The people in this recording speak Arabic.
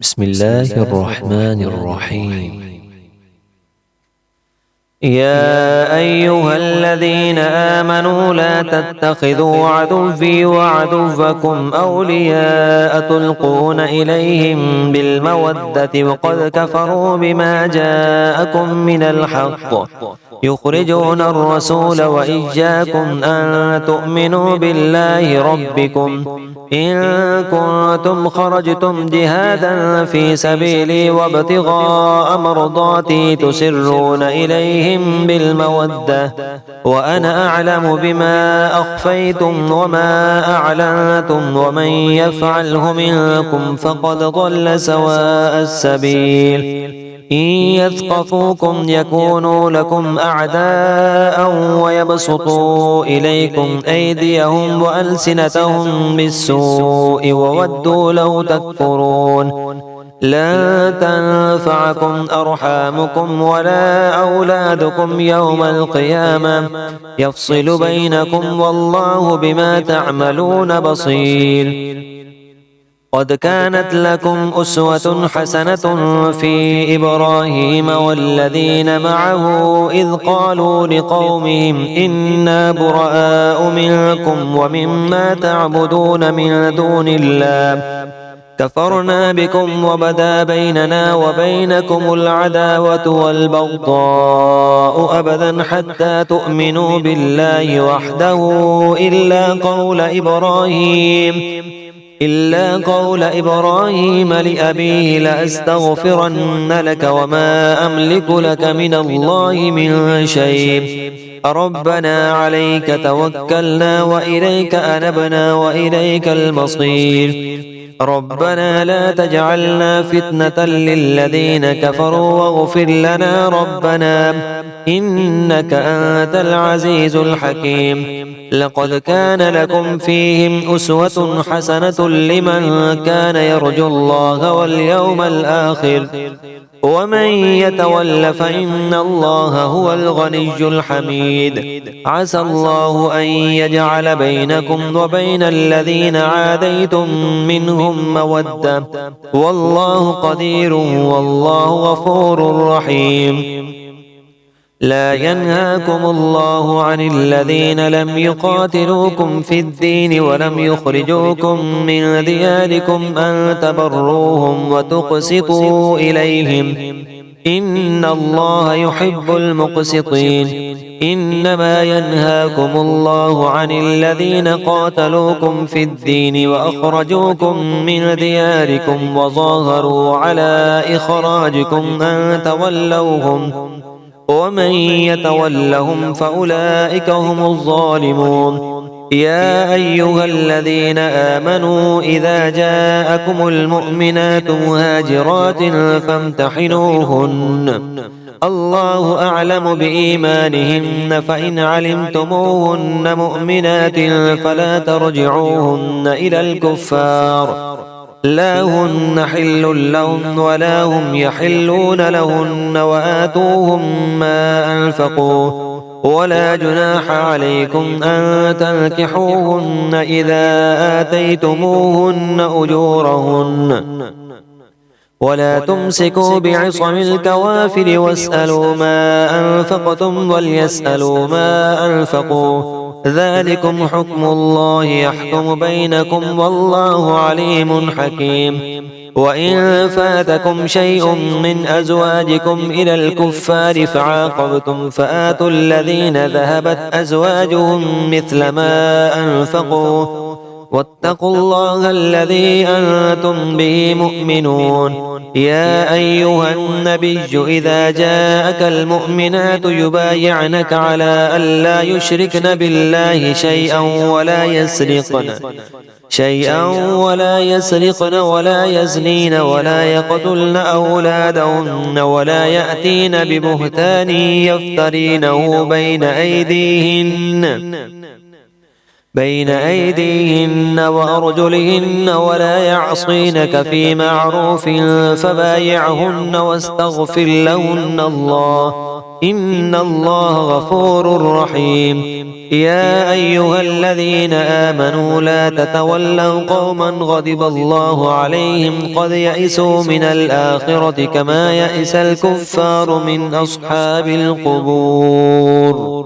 بسم الله الرحمن الرحيم. يا أيها الذين آمنوا لا تتخذوا عدوي وعدوكم أولياء تلقون إليهم بالمودة وقد كفروا بما جاءكم من الحق يخرجون الرسول وإياكم أن تؤمنوا بالله ربكم إن كنتم خرجتم جهادا في سبيلي وابتغاء مرضاتي تسرون إليهم بالمودة وأنا أعلم بما أخفيتم وما أعلنتم ومن يفعله منكم فقد ضل سواء السبيل إن يثقفوكم يكونوا لكم أعداء ويبسطوا إليكم أيديهم وألسنتهم بالسوء وودوا لو تكفرون لن تنفعكم أرحامكم ولا أولادكم يوم القيامة يفصل بينكم والله بما تعملون بصير. قد كانت لكم أسوة حسنة في إبراهيم والذين معه إذ قالوا لقومهم إنا براء منكم ومما تعبدون من دون الله كفرنا بكم وبدا بيننا وبينكم العداوة والبغضاء أبدا حتى تؤمنوا بالله وحده إلا قول إبراهيم لأبيه لأستغفرن لك وما أملك لك من الله من شيء ربنا عليك توكلنا وإليك أنبنا وإليك المصير ربنا لا تجعلنا فتنة للذين كفروا واغفر لنا ربنا إنك أنت العزيز الحكيم. لقد كان لكم فيهم أسوة حسنة لمن كان يرجو الله واليوم الآخر ومن يتول فإن الله هو الغني الحميد. عسى الله أن يجعل بينكم وبين الذين عاديتم منهم مودة والله قدير والله غفور رحيم. لا ينهاكم الله عن الذين لم يقاتلوكم في الدين ولم يخرجوكم من دياركم أن تبروهم وتقسطوا إليهم إن الله يحب المقسطين. إنما ينهاكم الله عن الذين قاتلوكم في الدين وأخرجوكم من دياركم وظاهروا على إخراجكم أن تولوهم ومن يتولهم فأولئك هم الظالمون. يا أيها الذين آمنوا إذا جاءكم المؤمنات مهاجرات فامتحنوهن الله أعلم بإيمانهن فإن علمتموهن مؤمنات فلا ترجعوهن إلى الكفار لا هن حل لهم ولا هم يحلون لهن وآتوهم ما أنفقوا ولا جناح عليكم أن تنكحوهن إذا آتيتموهن أجورهن ولا تمسكوا بعصم الكوافر واسألوا ما أنفقتم وليسألوا ما أنفقوا ذلكم حكم الله يحكم بينكم والله عليم حكيم. وإن فاتكم شيء من أزواجكم إلى الكفار فعاقبتم فآتوا الذين ذهبت أزواجهم مثل ما أنفقوا واتقوا الله الذي أنتم به مؤمنون. يا أيها النبي إذا جاءك المؤمنات يبايعنك على ألا يشركن بالله شيئا ولا يسرقن ولا يزنين ولا يقتلن أولادهن ولا يأتين ببهتان يفترينه بين أيديهن وأرجلهن ولا يعصينك في معروف فبايعهن واستغفر لهن الله إن الله غفور رحيم. يا أيها الذين آمنوا لا تتولوا قوما غضب الله عليهم قد يئسوا من الآخرة كما يئس الكفار من أصحاب القبور.